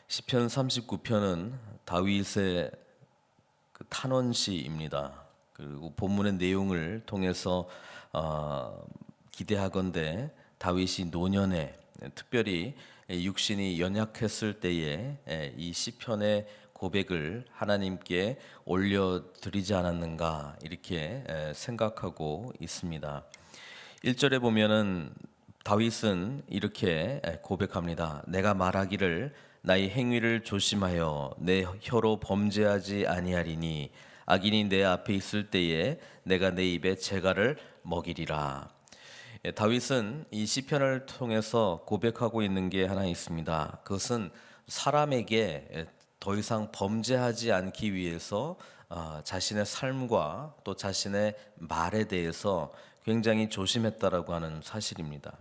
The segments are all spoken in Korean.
시편 39편은 다윗의 탄원시입니다. 그리고 본문의 내용을 통해서 기대하건대 다윗이 노년에 특별히 육신이 연약했을 때에 이 시편의 고백을 하나님께 올려드리지 않았는가 이렇게 생각하고 있습니다. 1절에 보면은 다윗은 이렇게 고백합니다. 내가 말하기를 나의 행위를 조심하여 내 혀로 범죄하지 아니하리니 악인이 내 앞에 있을 때에 내가 내 입에 재갈을 먹이리라. 다윗은 이 시편을 통해서 고백하고 있는 게 하나 있습니다. 그것은 사람에게 더 이상 범죄하지 않기 위해서 자신의 삶과 또 자신의 말에 대해서 굉장히 조심했다라고 하는 사실입니다.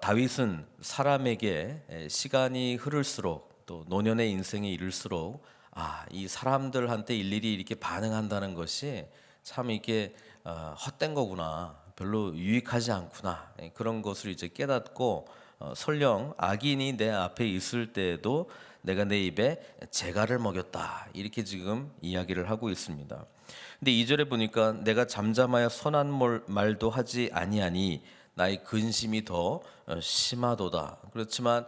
다윗은 사람에게 시간이 흐를수록 또 노년의 인생이 이를수록 이 사람들한테 일일이 이렇게 반응한다는 것이 참 이게 헛된 거구나, 별로 유익하지 않구나, 그런 것을 이제 깨닫고 설령 악인이 내 앞에 있을 때에도 내가 내 입에 재갈을 먹였다 이렇게 지금 이야기를 하고 있습니다. 근데 2절에 보니까 내가 잠잠하여 선한 말도 하지 아니하니 나의 근심이 더 심하도다. 그렇지만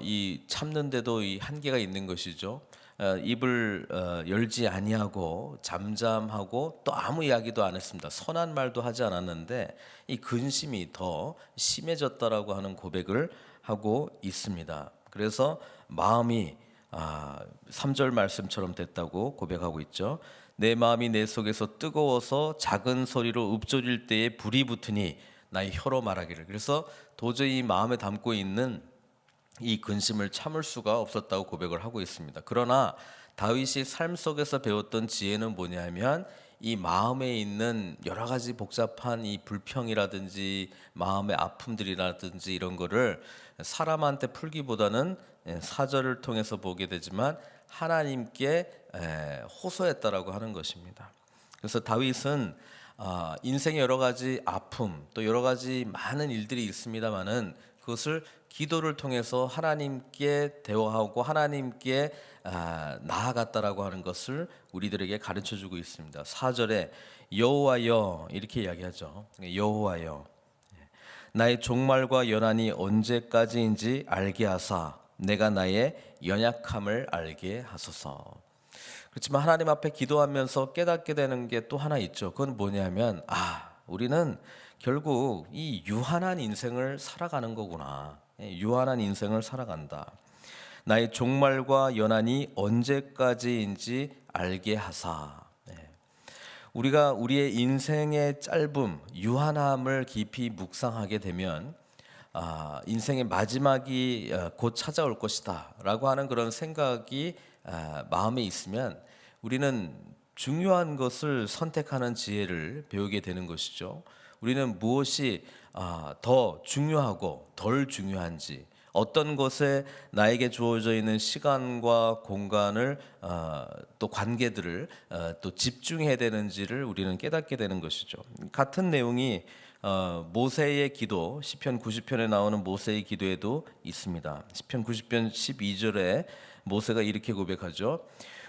이 참는데도 이 한계가 있는 것이죠. 입을 열지 아니하고 잠잠하고 또 아무 이야기도 안 했습니다. 선한 말도 하지 않았는데 이 근심이 더 심해졌다라고 하는 고백을 하고 있습니다. 그래서 마음이 3절 말씀처럼 됐다고 고백하고 있죠. 내 마음이 내 속에서 뜨거워서 작은 소리로 읊조릴 때에 불이 붙으니 나의 혀로 말하기를. 그래서 도저히 마음에 담고 있는 이 근심을 참을 수가 없었다고 고백을 하고 있습니다. 그러나 다윗이 삶 속에서 배웠던 지혜는 뭐냐면 이 마음에 있는 여러 가지 복잡한 이 불평이라든지 마음의 아픔들이라든지 이런 거를 사람한테 풀기보다는 사절을 통해서 보게 되지만 하나님께 호소했다라고 하는 것입니다. 그래서 다윗은 인생의 여러 가지 아픔 또 여러 가지 많은 일들이 있습니다만은 그것을 기도를 통해서 하나님께 대화하고 하나님께 나아갔다라고 하는 것을 우리들에게 가르쳐주고 있습니다. 4절에 여호와여 이렇게 이야기하죠. 여호와여 나의 종말과 연한이 언제까지인지 알게 하사 내가 나의 연약함을 알게 하소서. 그렇지만 하나님 앞에 기도하면서 깨닫게 되는 게 또 하나 있죠. 그건 뭐냐면 우리는 결국 이 유한한 인생을 살아가는 거구나. 유한한 인생을 살아간다. 나의 종말과 연한이 언제까지인지 알게 하사. 우리가 우리의 인생의 짧음, 유한함을 깊이 묵상하게 되면 인생의 마지막이 곧 찾아올 것이다 라고 하는 그런 생각이 마음에 있으면 우리는 중요한 것을 선택하는 지혜를 배우게 되는 것이죠. 우리는 무엇이 더 중요하고 덜 중요한지, 어떤 것에 나에게 주어져 있는 시간과 공간을 또 관계들을 또 집중해야 되는지를 우리는 깨닫게 되는 것이죠. 같은 내용이 모세의 기도, 시편 90편에 나오는 모세의 기도에도 있습니다. 시편 90편 12절에 모세가 이렇게 고백하죠.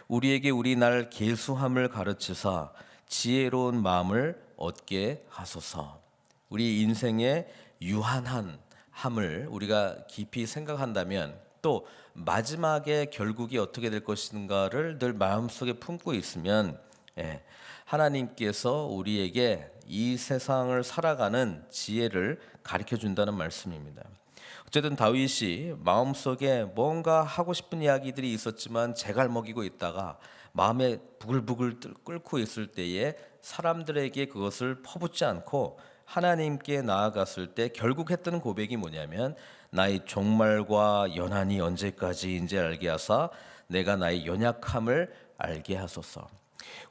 우리에게 우리 날 계수함을 가르치사 지혜로운 마음을 얻게 하소서. 우리 인생의 유한한 함을 우리가 깊이 생각한다면 또 마지막에 결국이 어떻게 될 것인가를 늘 마음속에 품고 있으면 하나님께서 우리에게 이 세상을 살아가는 지혜를 가르쳐 준다는 말씀입니다. 어쨌든 다윗이 마음속에 뭔가 하고 싶은 이야기들이 있었지만 재갈 먹이고 있다가 마음에 부글부글 끓고 있을 때에 사람들에게 그것을 퍼붓지 않고 하나님께 나아갔을 때 결국 했던 고백이 뭐냐면 나의 종말과 연한이 언제까지인지 알게 하사 내가 나의 연약함을 알게 하소서.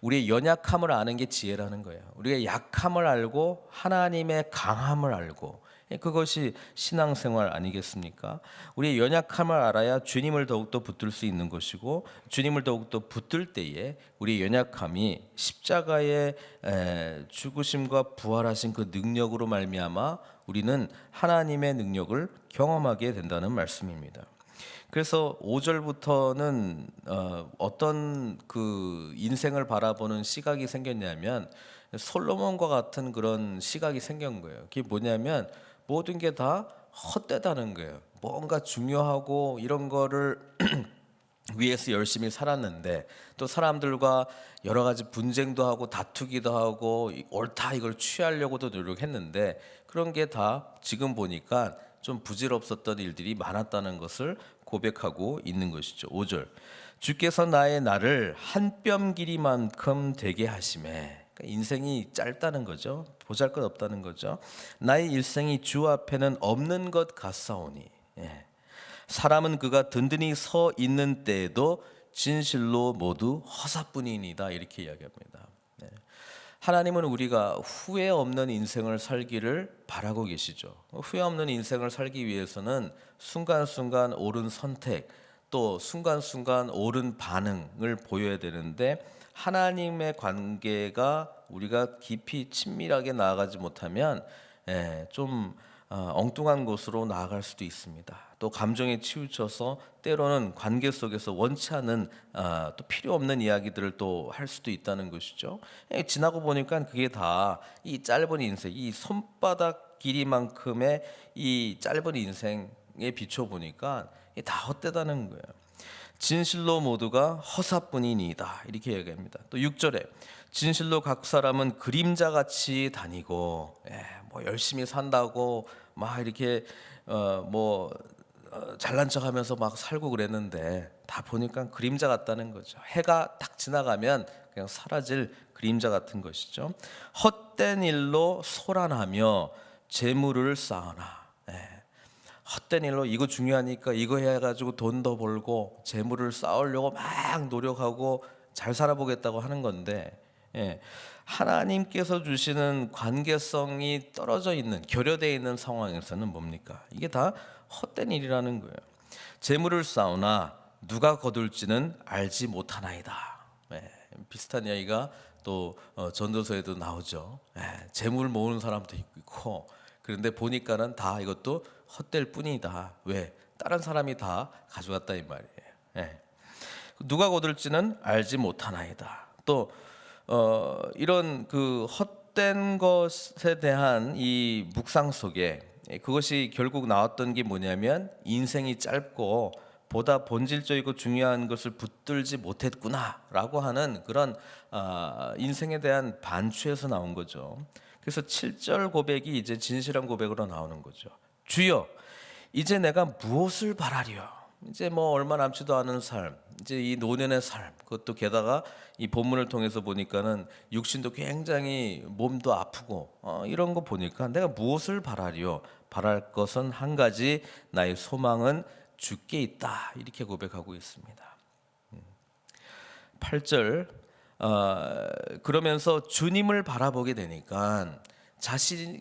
우리의 연약함을 아는 게 지혜라는 거예요. 우리의 약함을 알고 하나님의 강함을 알고 그것이 신앙생활 아니겠습니까? 우리의 연약함을 알아야 주님을 더욱더 붙들 수 있는 것이고 주님을 더욱더 붙들 때에 우리의 연약함이 십자가의 죽으심과 부활하신 그 능력으로 말미암아 우리는 하나님의 능력을 경험하게 된다는 말씀입니다. 그래서 5절부터는 어떤 그 인생을 바라보는 시각이 생겼냐면 솔로몬과 같은 그런 시각이 생긴 거예요. 그게 뭐냐면 모든 게 다 헛되다는 거예요. 뭔가 중요하고 이런 거를 위해서 열심히 살았는데 또 사람들과 여러 가지 분쟁도 하고 다투기도 하고 옳다 이걸 취하려고도 노력했는데 그런 게 다 지금 보니까 좀 부질없었던 일들이 많았다는 것을 고백하고 있는 것이죠. 5절 주께서 나의 날을 한 뼘 길이만큼 되게 하심에, 그러니까 인생이 짧다는 거죠. 보잘것없다는 거죠. 나의 일생이 주 앞에는 없는 것 같사오니, 예. 사람은 그가 든든히 서 있는 때에도 진실로 모두 허사뿐이니다, 이렇게 이야기합니다. 네. 하나님은 우리가 후회 없는 인생을 살기를 바라고 계시죠. 후회 없는 인생을 살기 위해서는 순간순간 옳은 선택, 또 순간순간 옳은 반응을 보여야 되는데 하나님의 관계가 우리가 깊이 친밀하게 나아가지 못하면 좀 엉뚱한 곳으로 나아갈 수도 있습니다. 또 감정에 치우쳐서 때로는 관계 속에서 원치 않는 또 필요 없는 이야기들을 또 할 수도 있다는 것이죠. 지나고 보니까 그게 다 이 짧은 인생, 이 손바닥 길이만큼의 이 짧은 인생에 비춰 보니까 다 헛되다는 거예요. 진실로 모두가 허사뿐이니이다, 이렇게 얘기합니다. 또 6절에 진실로 각 사람은 그림자같이 다니고, 뭐 열심히 산다고 막 이렇게 잘난 척하면서 막 살고 그랬는데 다 보니까 그림자 같다는 거죠. 해가 딱 지나가면 그냥 사라질 그림자 같은 것이죠. 헛된 일로 소란하며 재물을 쌓으나, 헛된 일로 이거 중요하니까 이거 해가지고 돈 더 벌고 재물을 쌓으려고 막 노력하고 잘 살아보겠다고 하는 건데, 하나님께서 주시는 관계성이 떨어져 있는, 결여되어 있는 상황에서는 뭡니까? 이게 다 헛된 일이라는 거예요. 재물을 쌓으나 누가 거둘지는 알지 못하나이다. 비슷한 이야기가 또 전도서에도 나오죠. 재물 모으는 사람도 있고, 그런데 보니까는 다 이것도 헛될 뿐이다. 왜? 다른 사람이 다 가져갔다 이 말이에요. 누가 거둘지는 알지 못하나이다. 또 이런 그 헛된 것에 대한 이 묵상 속에 그것이 결국 나왔던 게 뭐냐면 인생이 짧고 보다 본질적이고 중요한 것을 붙들지 못했구나라고 하는 그런 인생에 대한 반추에서 나온 거죠. 그래서 7절 고백이 이제 진실한 고백으로 나오는 거죠. 주여, 이제 내가 무엇을 바라리요? 이제 뭐 얼마 남지도 않은 삶, 이제 이 노년의 삶, 그것도 게다가 이 본문을 통해서 보니까는 육신도 굉장히 몸도 아프고 이런 거 보니까 내가 무엇을 바라리요? 바랄 것은 한 가지, 나의 소망은 주께 있다, 이렇게 고백하고 있습니다. 8절 그러면서 주님을 바라보게 되니까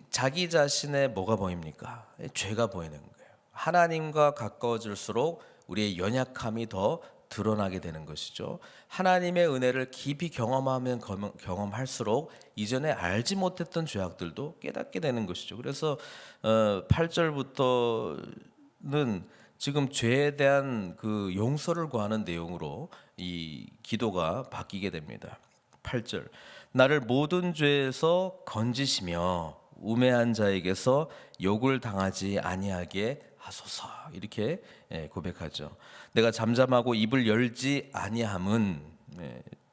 자기 자신의 뭐가 보입니까? 죄가 보이는 거예요. 하나님과 가까워질수록 우리의 연약함이 더 드러나게 되는 것이죠. 하나님의 은혜를 깊이 경험하면 경험할수록 이전에 알지 못했던 죄악들도 깨닫게 되는 것이죠. 그래서 8절부터는 지금 죄에 대한 그 용서를 구하는 내용으로 이 기도가 바뀌게 됩니다. 8절 나를 모든 죄에서 건지시며 우매한 자에게서 욕을 당하지 아니하게 하소서, 이렇게 고백하죠. 내가 잠잠하고 입을 열지 아니함은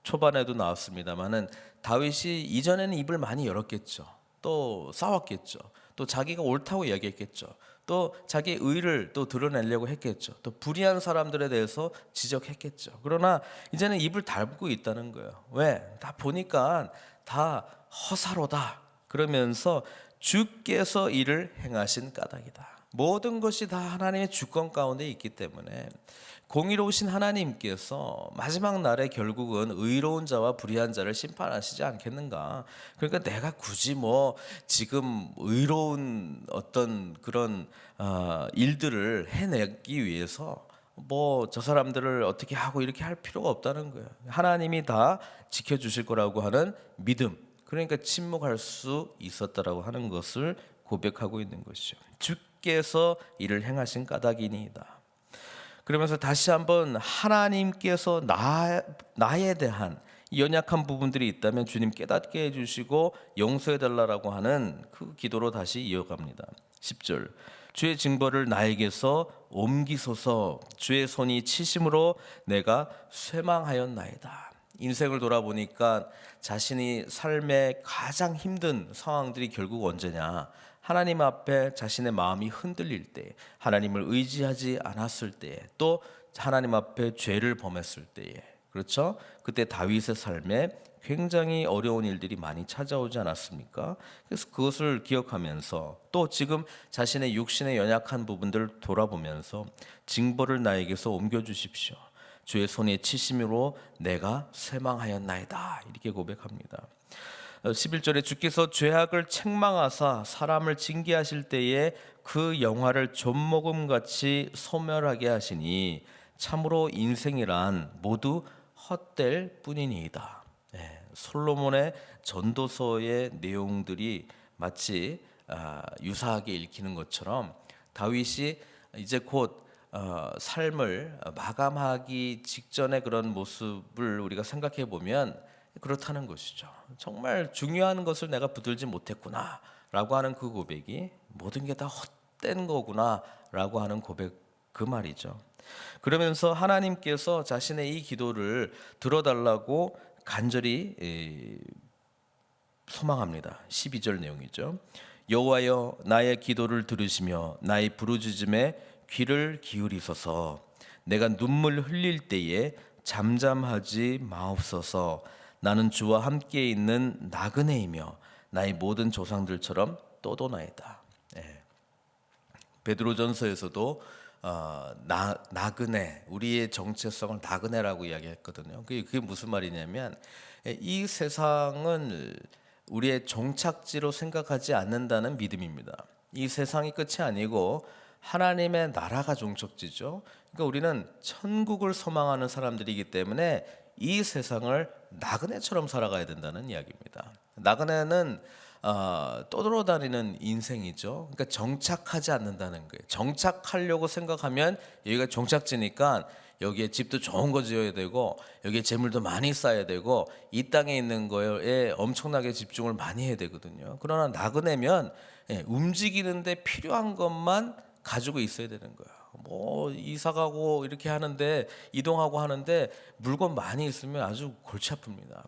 초반에도 나왔습니다만은 다윗이 이전에는 입을 많이 열었겠죠. 또 싸웠겠죠. 또 자기가 옳다고 이야기했겠죠. 또 자기의 의를 또 드러내려고 했겠죠. 또 불의한 사람들에 대해서 지적했겠죠. 그러나 이제는 입을 닫고 있다는 거예요. 왜? 다 보니까 다 허사로다. 그러면서 주께서 이를 행하신 까닭이다. 모든 것이 다 하나님의 주권 가운데 있기 때문에 공의로우신 하나님께서 마지막 날에 결국은 의로운 자와 불의한 자를 심판하시지 않겠는가. 그러니까 내가 굳이 뭐 지금 의로운 어떤 그런 일들을 해내기 위해서 뭐 저 사람들을 어떻게 하고 이렇게 할 필요가 없다는 거예요. 하나님이 다 지켜주실 거라고 하는 믿음, 그러니까 침묵할 수 있었다라고 하는 것을 고백하고 있는 것이죠. 주께서 이를 행하신 까닭이니이다. 그러면서 다시 한번 하나님께서 나에 대한 연약한 부분들이 있다면 주님 깨닫게 해주시고 용서해 달라고 하는 그 기도로 다시 이어갑니다. 10절, 주의 징벌을 나에게서 옮기소서. 주의 손이 치심으로 내가 쇠망하였나이다. 인생을 돌아보니까 자신이 삶의 가장 힘든 상황들이 결국 언제냐, 하나님 앞에 자신의 마음이 흔들릴 때, 하나님을 의지하지 않았을 때에, 또 하나님 앞에 죄를 범했을 때에, 그렇죠? 그때 다윗의 삶에 굉장히 어려운 일들이 많이 찾아오지 않았습니까? 그래서 그것을 기억하면서 또 지금 자신의 육신의 연약한 부분들을 돌아보면서 징벌을 나에게서 옮겨주십시오. 주의 손에 치심으로 내가 쇠망하였나이다. 이렇게 고백합니다. 11절에 주께서 죄악을 책망하사 사람을 징계하실 때에 그 영화를 좀먹음같이 소멸하게 하시니 참으로 인생이란 모두 헛될 뿐이니이다. 솔로몬의 전도서의 내용들이 마치 유사하게 읽히는 것처럼 다윗이 이제 곧 삶을 마감하기 직전의 그런 모습을 우리가 생각해 보면 그렇다는 것이죠. 정말 중요한 것을 내가 붙들지 못했구나 라고 하는 그 고백이 모든 게 다 헛된 거구나 라고 하는 고백, 그 말이죠. 그러면서 하나님께서 자신의 이 기도를 들어달라고 간절히 소망합니다. 12절 내용이죠. 여호와여, 나의 기도를 들으시며 나의 부르짖음에 귀를 기울이소서. 내가 눈물 흘릴 때에 잠잠하지 마옵소서. 나는 주와 함께 있는 나그네이며 나의 모든 조상들처럼 떠도나이다. 베드로전서에서도 나그네, 우리의 정체성을 나그네라고 이야기했거든요. 그게 무슨 말이냐면 이 세상은 우리의 종착지로 생각하지 않는다는 믿음입니다. 이 세상이 끝이 아니고 하나님의 나라가 종착지죠. 그러니까 우리는 천국을 소망하는 사람들이기 때문에 이 세상을 나그네처럼 살아가야 된다는 이야기입니다. 나그네는 떠돌아다니는 인생이죠. 그러니까 정착하지 않는다는 거예요. 정착하려고 생각하면 여기가 종착지니까 여기에 집도 좋은 거 지어야 되고 여기에 재물도 많이 쌓아야 되고 이 땅에 있는 거에 엄청나게 집중을 많이 해야 되거든요. 그러나 나그네면 움직이는데 필요한 것만 가지고 있어야 되는 거예요. 뭐 이사 가고 이렇게 하는데, 이동하고 하는데 물건 많이 있으면 아주 골치 아픕니다.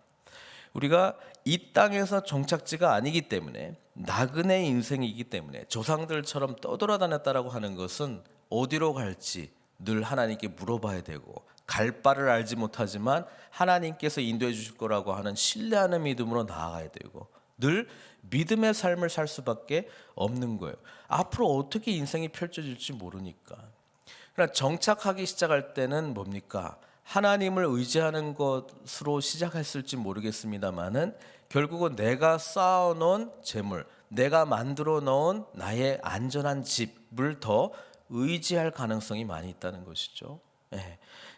우리가 이 땅에서 정착지가 아니기 때문에, 나그네 인생이기 때문에 조상들처럼 떠돌아다녔다라고 하는 것은 어디로 갈지 늘 하나님께 물어봐야 되고, 갈 바를 알지 못하지만 하나님께서 인도해 주실 거라고 하는 신뢰하는 믿음으로 나아가야 되고, 늘 믿음의 삶을 살 수밖에 없는 거예요. 앞으로 어떻게 인생이 펼쳐질지 모르니까. 그러나 정착하기 시작할 때는 뭡니까? 하나님을 의지하는 것으로 시작했을지 모르겠습니다만은 결국은 내가 쌓아놓은 재물, 내가 만들어 놓은 나의 안전한 집을 더 의지할 가능성이 많이 있다는 것이죠.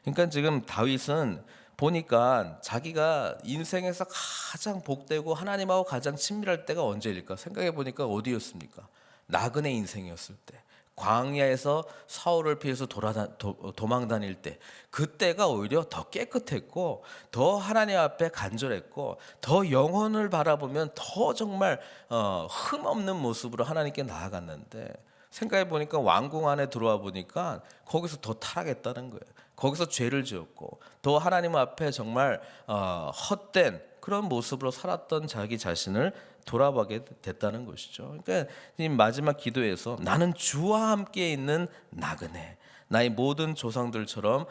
그러니까 지금 다윗은 보니까 자기가 인생에서 가장 복되고 하나님하고 가장 친밀할 때가 언제일까? 생각해 보니까 어디였습니까? 나그네 인생이었을 때, 광야에서 사울을 피해서 도망 다닐 때, 그때가 오히려 더 깨끗했고 더 하나님 앞에 간절했고 더 영혼을 바라보면 더 정말 흠없는 모습으로 하나님께 나아갔는데, 생각해 보니까 왕궁 안에 들어와 보니까 거기서 더 타락했다는 거예요. 거기서 죄를 지었고 더 하나님 앞에 정말 헛된 그런 모습으로 살았던 자기 자신을 돌아보게 됐다는 것이죠. 그러니까 마지막 기도에서 나는 주와 함께 있는 나그네, 나의 모든 조상들처럼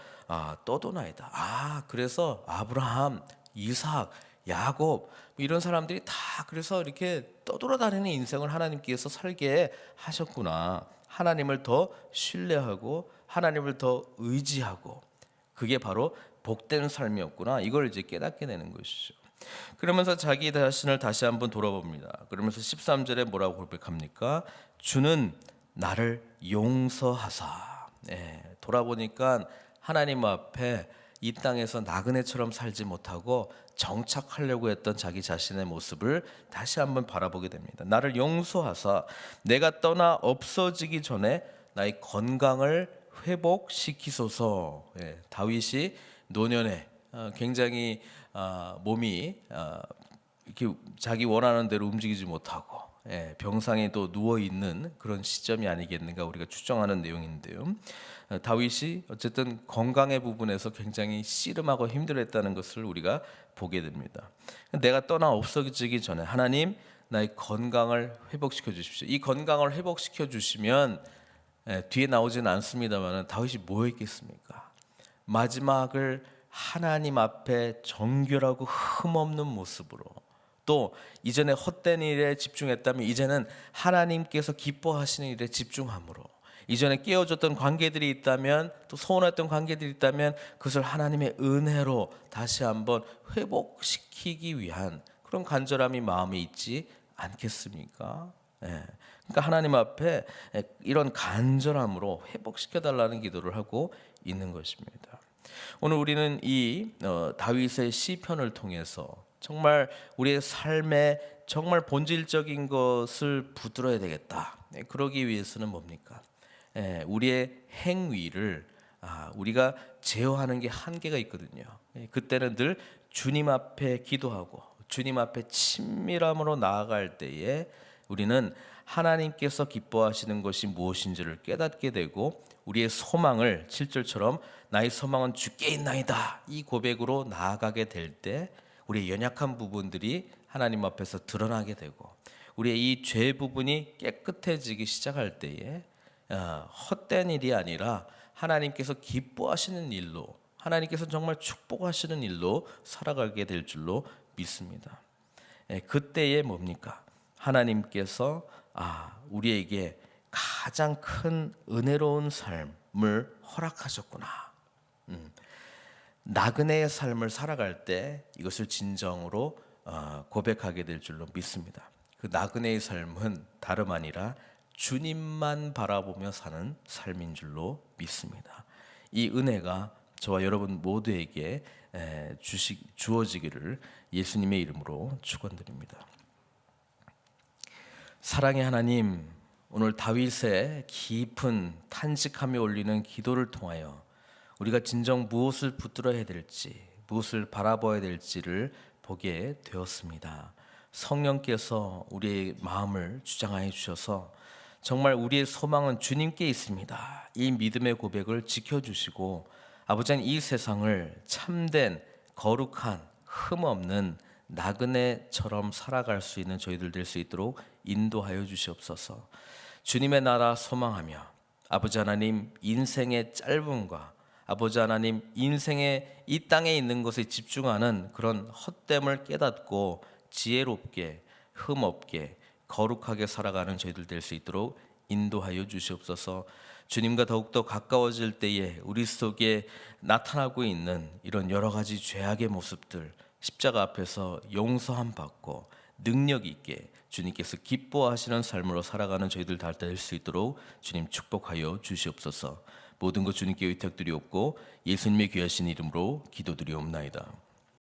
떠도나이다. 그래서 아브라함, 이삭, 야곱 이런 사람들이 다 그래서 이렇게 떠돌아다니는 인생을 하나님께서 살게 하셨구나. 하나님을 더 신뢰하고 하나님을 더 의지하고, 그게 바로 복된 삶이었구나. 이걸 이제 깨닫게 되는 것이죠. 그러면서 자기 자신을 다시 한번 돌아봅니다. 그러면서 13절에 뭐라고 고백합니까? 주는 나를 용서하사. 돌아보니까 하나님 앞에 이 땅에서 나그네처럼 살지 못하고 정착하려고 했던 자기 자신의 모습을 다시 한번 바라보게 됩니다. 나를 용서하사 내가 떠나 없어지기 전에 나의 건강을 회복시키소서. 다윗이 노년에 굉장히 몸이 이렇게 자기 원하는 대로 움직이지 못하고 병상에 또 누워 있는 그런 시점이 아니겠는가 우리가 추정하는 내용인데요. 다윗이 어쨌든 건강의 부분에서 굉장히 씨름하고 힘들었다는 것을 우리가 보게 됩니다. 내가 떠나 없어지기 전에 하나님 나의 건강을 회복시켜 주십시오. 이 건강을 회복시켜 주시면 뒤에 나오지는 않습니다만 다윗이 뭐 했겠습니까? 마지막을 하나님 앞에 정결하고 흠없는 모습으로, 또 이전에 헛된 일에 집중했다면 이제는 하나님께서 기뻐하시는 일에 집중함으로, 이전에 깨어졌던 관계들이 있다면, 또 소원했던 관계들이 있다면 그것을 하나님의 은혜로 다시 한번 회복시키기 위한 그런 간절함이 마음에 있지 않겠습니까? 그러니까 하나님 앞에 이런 간절함으로 회복시켜 달라는 기도를 하고 있는 것입니다. 오늘 우리는 이 다윗의 시편을 통해서 정말 우리의 삶에 정말 본질적인 것을 붙들어야 되겠다. 그러기 위해서는 뭡니까? 우리의 행위를 우리가 제어하는 게 한계가 있거든요. 그때는 늘 주님 앞에 기도하고 주님 앞에 친밀함으로 나아갈 때에 우리는 하나님께서 기뻐하시는 것이 무엇인지를 깨닫게 되고, 우리의 소망을 7절처럼 나의 소망은 주께 있나이다 이 고백으로 나아가게 될 때 우리의 연약한 부분들이 하나님 앞에서 드러나게 되고, 우리의 이 죄 부분이 깨끗해지기 시작할 때에 헛된 일이 아니라 하나님께서 기뻐하시는 일로, 하나님께서 정말 축복하시는 일로 살아가게 될 줄로 믿습니다. 그때에 뭡니까? 하나님께서 우리에게 가장 큰 은혜로운 삶을 허락하셨구나. 나그네의 삶을 살아갈 때 이것을 진정으로 고백하게 될 줄로 믿습니다. 그 나그네의 삶은 다름 아니라 주님만 바라보며 사는 삶인 줄로 믿습니다. 이 은혜가 저와 여러분 모두에게 주어지기를 예수님의 이름으로 축원드립니다. 사랑의 하나님, 오늘 다윗의 깊은 탄식하며 올리는 기도를 통하여 우리가 진정 무엇을 붙들어야 될지, 무엇을 바라봐야 될지를 보게 되었습니다. 성령께서 우리의 마음을 주장하여 주셔서 정말 우리의 소망은 주님께 있습니다. 이 믿음의 고백을 지켜주시고, 아버지 하나님, 이 세상을 참된 거룩한 흠없는 나그네처럼 살아갈 수 있는 저희들 될 수 있도록 인도하여 주시옵소서. 주님의 나라 소망하며 아버지 하나님 인생의 짧음과 아버지 하나님 인생의 이 땅에 있는 것에 집중하는 그런 헛됨을 깨닫고 지혜롭게 흠없게 거룩하게 살아가는 저희들 될 수 있도록 인도하여 주시옵소서. 주님과 더욱더 가까워질 때에 우리 속에 나타나고 있는 이런 여러 가지 죄악의 모습들 십자가 앞에서 용서함 받고 능력 있게 주님께서 기뻐하시는 삶으로 살아가는 저희들 다 될 수 있도록 주님 축복하여 주시옵소서. 모든 것 주님께 의탁드리옵고 예수님의 귀하신 이름으로 기도드리옵나이다.